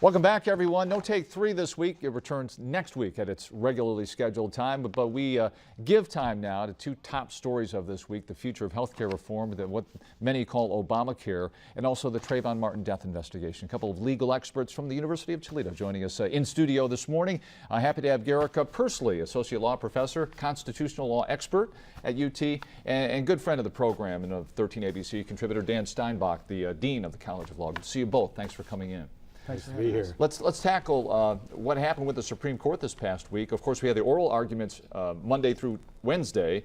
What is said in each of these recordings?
Welcome back, everyone. No Take 3 this week. It returns next week at its regularly scheduled time. But we give time now to two top stories of this week: the future of health care reform, what many call Obamacare, and also the Trayvon Martin death investigation. A couple of legal experts from the University of Toledo joining us in studio this morning. Happy to have Garrick Pursley, associate law professor, constitutional law expert at UT, and good friend of the program and of 13 ABC contributor Dan Steinbach, the dean of the College of Law. Good to see you both. Thanks for coming in. Nice to be here. Let's tackle what happened with the Supreme Court this past week. Of course, we had the oral arguments Monday through Wednesday,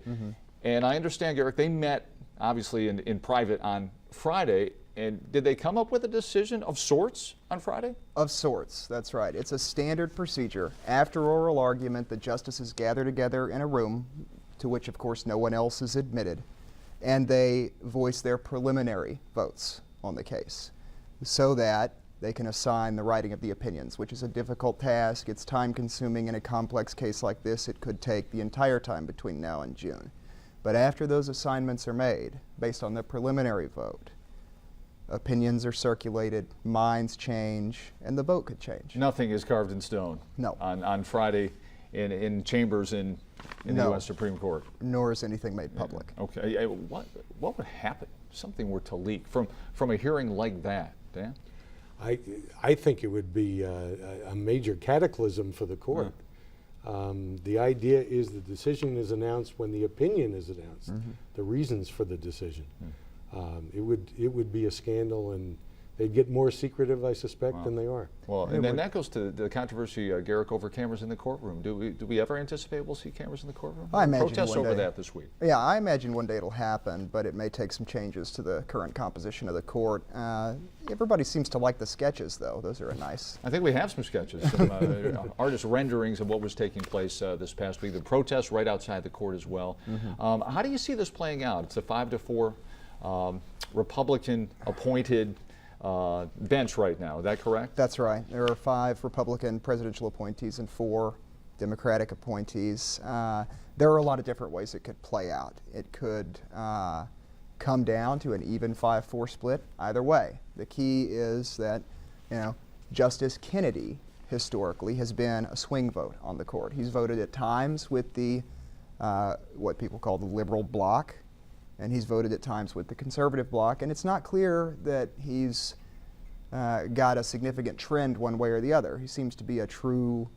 and I understand, Garrick, they met obviously in private on Friday. And did they come up with a decision of sorts on Friday? Of sorts, that's right. It's a standard procedure. After oral argument, the justices gather together in a room, to which, of course, no one else is admitted, and they voice their preliminary votes on the case so that they can assign the writing of the opinions, which is a difficult task. It's time-consuming in a complex case like this. It could take the entire time between now and June. But after those assignments are made, based on the preliminary vote, opinions are circulated, minds change, and the vote could change. Nothing is carved in stone. No. On Friday in chambers in the U.S. Supreme Court. Nor is anything made public. Okay. What would happen if something were to leak from a hearing like that, Dan? I think it would be a major cataclysm for the court. The idea is the decision is announced when the opinion is announced, the reasons for the decision. It would be a scandal, and they'd get more secretive, I suspect, than they are. Well, and then that goes to the controversy, Garrick, over cameras in the courtroom. Do we ever anticipate we'll see cameras in the courtroom? I imagine protests one over day. that this week. Yeah, I imagine one day it'll happen, but it may take some changes to the current composition of the court. Everybody seems to like the sketches, though. Those are nice. I think we have some sketches, some artist renderings of what was taking place this past week. The protests right outside the court as well. How do you see this playing out? It's a 5-4 Republican-appointed bench right now. Is that correct? That's right. There are 5 Republican presidential appointees and 4 Democratic appointees. There are a lot of different ways it could play out. It could come down to an even 5-4 split either way. The key is that, Justice Kennedy historically has been a swing vote on the court. He's voted at times with the what people call the liberal bloc, and he's voted at times with the conservative bloc, and it's not clear that he's got a significant trend one way or the other. He seems to be a true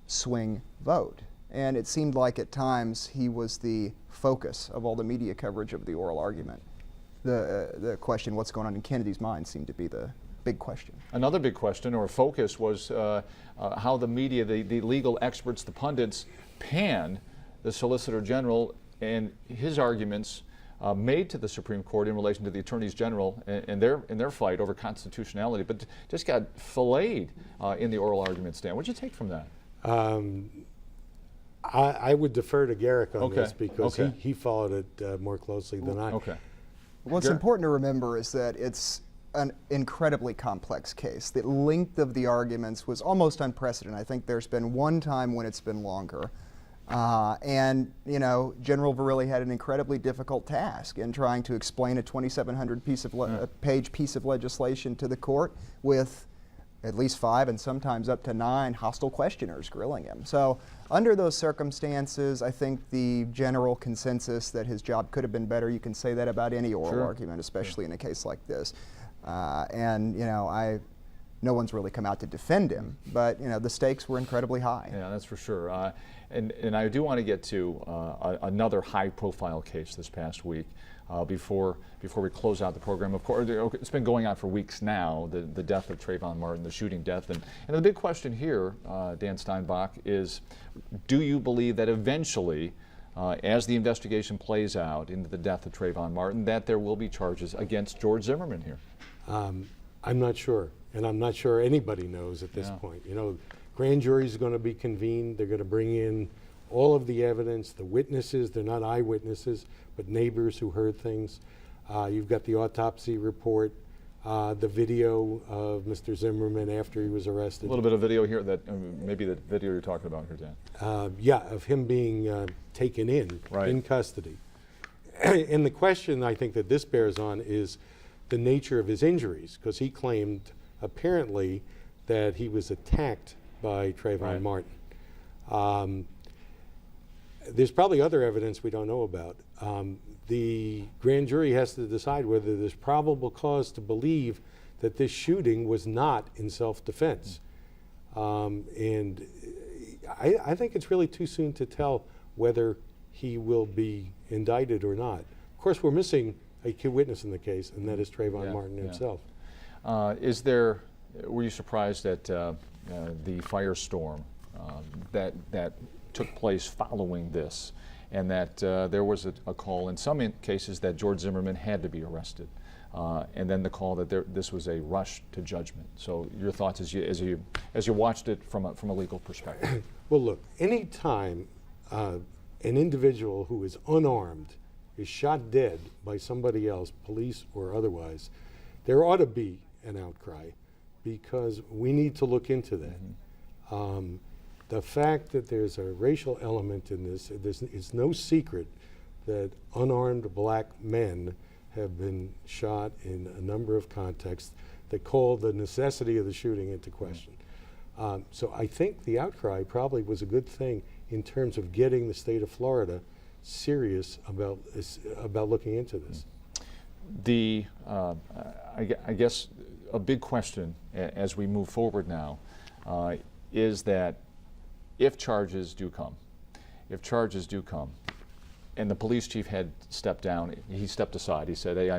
swing vote, and it seemed like at times he was the focus of all the media coverage of the oral argument. The question, what's going on in Kennedy's mind, seemed to be the big question. Another big question or focus was how the media, the legal experts, the pundits, panned the Solicitor General and his arguments made to the Supreme Court in relation to the attorneys general and their fight over constitutionality, but just got filleted in the oral arguments. Dan, what did you take from that? I would defer to Garrick on this because Okay. he followed it more closely than I. Okay. What's important to remember is that it's an incredibly complex case. The length of the arguments was almost unprecedented. I think there's been one time when it's been longer. And General Verrilli had an incredibly difficult task in trying to explain a 2,700 page piece of legislation to the court with at least 5 and sometimes up to 9 hostile questioners grilling him. So under those circumstances, I think the general consensus that his job could have been better, you can say that about any oral argument, especially in a case like this. No one's really come out to defend him, but the stakes were incredibly high. Yeah, that's for sure. And I do want to get to another high-profile case this past week before we close out the program. Of course, it's been going on for weeks now, the death of Trayvon Martin, the shooting death. And the big question here, Dan Steinbach, is do you believe that eventually, as the investigation plays out into the death of Trayvon Martin, that there will be charges against George Zimmerman here? I'm not sure, and I'm not sure anybody knows at this point. Grand juries are going to be convened. They're going to bring in all of the evidence, the witnesses. They're not eyewitnesses, but neighbors who heard things. You've got the autopsy report, the video of Mr. Zimmerman after he was arrested. A little bit of video here, that maybe the video you're talking about here, Dan. Yeah, of him being taken in custody. And the question I think that this bears on is the nature of his injuries, because he claimed apparently that he was attacked by Trayvon Right. Martin. There's probably other evidence we don't know about. The grand jury has to decide whether there's probable cause to believe that this shooting was not in self-defense. And I think it's really too soon to tell whether he will be indicted or not. Of course, we're missing a key witness in the case, and that is Trayvon Martin himself. Were you surprised at the firestorm that took place following this, and that there was a call in some cases that George Zimmerman had to be arrested, and then the call that this was a rush to judgment? So your thoughts as you watched it from a legal perspective? Well, look, any time an individual who is unarmed is shot dead by somebody else, police or otherwise, there ought to be an outcry, because we need to look into that. The fact that there's a racial element in this, it's no secret that unarmed black men have been shot in a number of contexts that call the necessity of the shooting into question. So I think the outcry probably was a good thing in terms of getting the state of Florida serious about looking into this. I guess a big question as we move forward now is that if charges do come, and the police chief had stepped down, he stepped aside. He said, "Hey,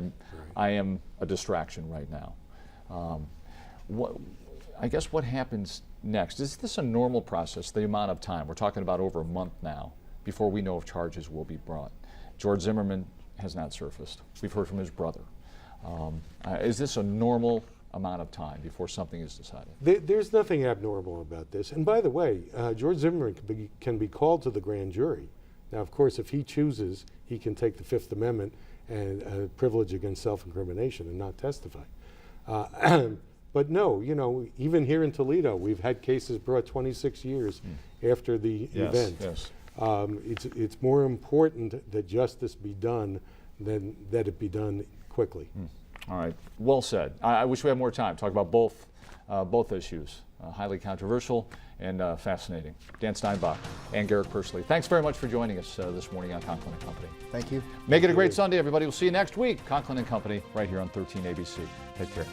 I am a distraction right now." I guess what happens next? Is this a normal process? The amount of time, we're talking about over a month now before we know if charges will be brought. George Zimmerman has not surfaced. We've heard from his brother. Is this a normal amount of time before something is decided? There's nothing abnormal about this. And by the way, George Zimmerman can be called to the grand jury. Now, of course, if he chooses, he can take the Fifth Amendment and privilege against self-incrimination and not testify. But no, even here in Toledo, we've had cases brought 26 years after the event. Yes. It's more important that justice be done than that it be done quickly. All right, well said. I wish we had more time to talk about both issues. Highly controversial and fascinating. Dan Steinbach and Garrett Persley, thanks very much for joining us this morning on Conklin and Company. Thank you. Make it a great Sunday, everybody. We'll see you next week. Conklin and Company, right here on 13 ABC. Take care.